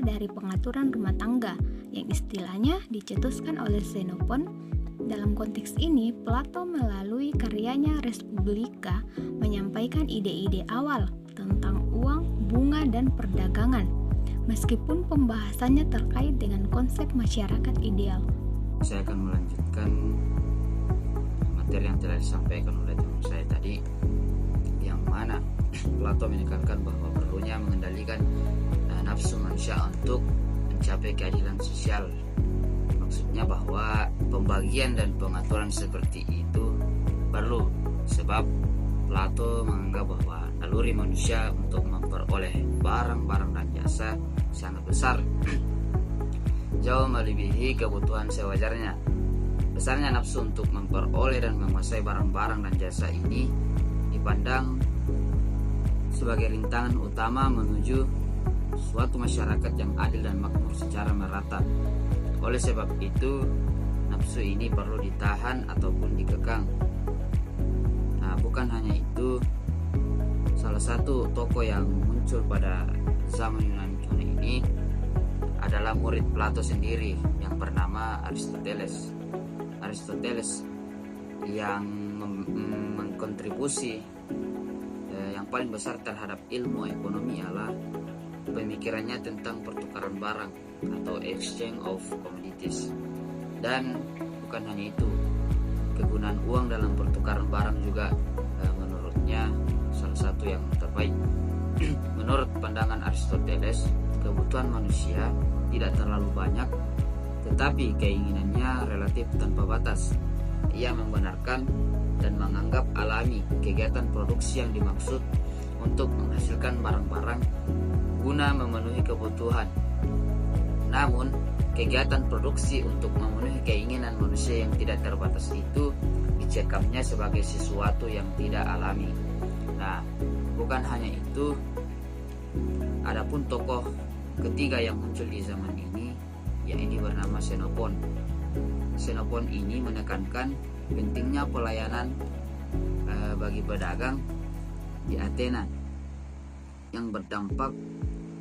dari pengaturan rumah tangga yang istilahnya dicetuskan oleh Xenophon. Dalam konteks ini, Plato melalui karyanya Respublika menyampaikan ide-ide awal tentang uang, bunga, dan perdagangan, meskipun pembahasannya terkait dengan konsep masyarakat ideal. Saya akan melanjutkan materi yang telah disampaikan oleh teman saya tadi, yang mana Plato menekankan bahwa perlunya mengendalikan nafsu manusia untuk mencapai keadilan sosial. Maksudnya bahwa pembagian dan pengaturan seperti itu perlu, sebab Plato menganggap bahwa naluri manusia untuk memperoleh barang-barang dan jasa sangat besar, jauh melebihi kebutuhan sewajarnya. Besarnya nafsu untuk memperoleh dan menguasai barang-barang dan jasa ini dipandang sebagai rintangan utama menuju suatu masyarakat yang adil dan makmur secara merata. Oleh sebab itu, nafsu ini perlu ditahan ataupun dikekang. Nah, bukan hanya itu, salah satu tokoh yang muncul pada zaman Yunani kuno ini adalah murid Plato sendiri yang bernama Aristoteles. Aristoteles yang mengkontribusi yang paling besar terhadap ilmu ekonomi ialah pemikirannya tentang pertukaran barang atau exchange of commodities. Dan bukan hanya itu, kegunaan uang dalam pertukaran barang juga menurutnya salah satu yang terbaik. Menurut pandangan Aristoteles, kebutuhan manusia tidak terlalu banyak, tetapi keinginannya relatif tanpa batas. Ia membenarkan dan menganggap alami kegiatan produksi yang dimaksud untuk menghasilkan barang-barang guna memenuhi kebutuhan. Namun, kegiatan produksi untuk memenuhi keinginan manusia yang tidak terbatas itu dicekamnya sebagai sesuatu yang tidak alami. Nah, bukan hanya itu, adapun tokoh ketiga yang muncul di zaman ini, yaitu bernama Xenophon. Xenophon ini menekankan pentingnya pelayanan bagi pedagang di Athena yang berdampak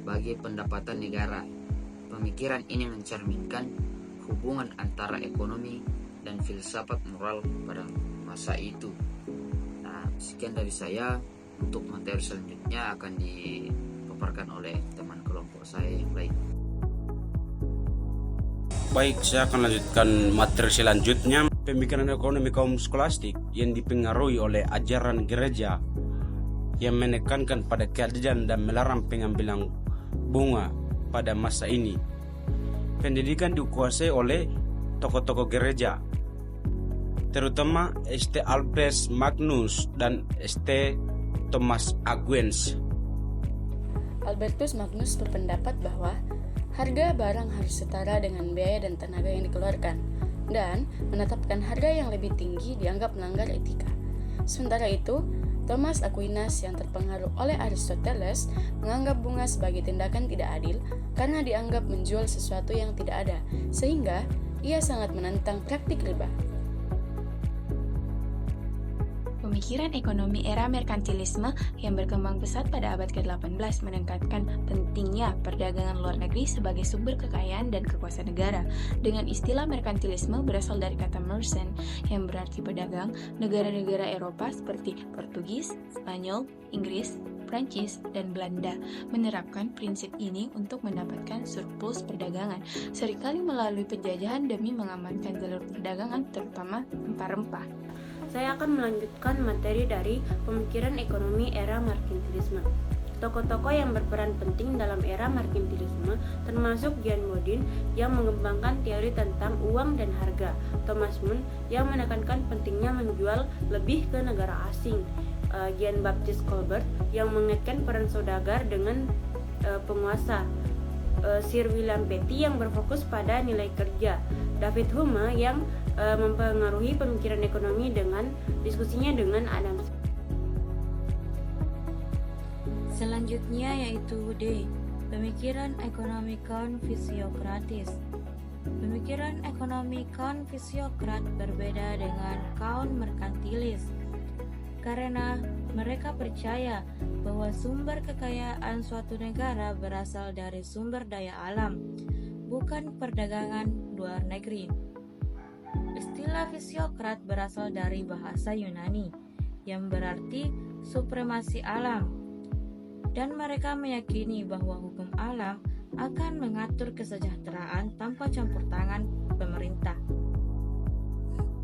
bagi pendapatan negara. Pemikiran ini mencerminkan hubungan antara ekonomi dan filsafat moral pada masa itu. Nah, sekian dari saya. Untuk materi selanjutnya akan dipaparkan oleh teman kelompok saya yang lain. Baik, saya akan lanjutkan materi selanjutnya. Pemikiran ekonomi kaum skolastik yang dipengaruhi oleh ajaran gereja yang menekankan pada keadilan dan melarang pengambilan bunga pada masa ini. Pendidikan dikuasai oleh tokoh-tokoh gereja, terutama St. Albert Magnus dan St. Thomas Aquinas. Albertus Magnus berpendapat bahwa harga barang harus setara dengan biaya dan tenaga yang dikeluarkan, dan menetapkan harga yang lebih tinggi dianggap melanggar etika. Sementara itu, Thomas Aquinas yang terpengaruh oleh Aristoteles menganggap bunga sebagai tindakan tidak adil karena dianggap menjual sesuatu yang tidak ada, sehingga ia sangat menentang praktik riba. Pemikiran ekonomi era merkantilisme yang berkembang pesat pada abad ke-18 menekankan pentingnya perdagangan luar negeri sebagai sumber kekayaan dan kekuasaan negara. Dengan istilah merkantilisme berasal dari kata merchant yang berarti pedagang. Negara-negara Eropa seperti Portugis, Spanyol, Inggris, Prancis, dan Belanda menerapkan prinsip ini untuk mendapatkan surplus perdagangan, seringkali melalui penjajahan demi mengamankan jalur perdagangan terutama rempah-rempah. Saya akan melanjutkan materi dari pemikiran ekonomi era merkantilisme. Tokoh-tokoh yang berperan penting dalam era merkantilisme termasuk Jean Bodin yang mengembangkan teori tentang uang dan harga, Thomas More yang menekankan pentingnya menjual lebih ke negara asing, Jean Baptiste Colbert yang mengaitkan peran saudagar dengan penguasa, Sir William Petty yang berfokus pada nilai kerja, David Hume yang mempengaruhi pemikiran ekonomi dengan diskusinya dengan Adam Smith. Selanjutnya yaitu D. Pemikiran ekonomi kaun-fisiokratis. Pemikiran ekonomi kaun-fisiokrat berbeda dengan kaun merkantilis. karena mereka percaya bahwa sumber kekayaan suatu negara berasal dari sumber daya alam, bukan perdagangan luar negeri. Istilah fisiokrat berasal dari bahasa Yunani yang berarti supremasi alam, dan mereka meyakini bahwa hukum alam akan mengatur kesejahteraan tanpa campur tangan pemerintah.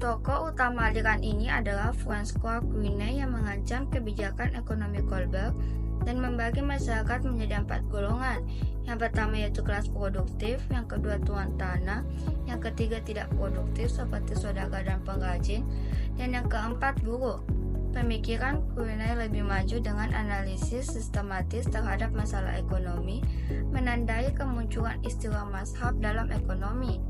Tokoh utama aliran ini adalah François Quinet yang mengancam kebijakan ekonomi Kohlberg dan membagi masyarakat menjadi 4 golongan. Yang pertama yaitu kelas produktif, yang kedua tuan tanah, yang ketiga tidak produktif seperti saudagar dan pengrajin, dan yang keempat buruh. Pemikiran Quinet lebih maju dengan analisis sistematis terhadap masalah ekonomi, menandai kemunculan istilah mazhab dalam ekonomi.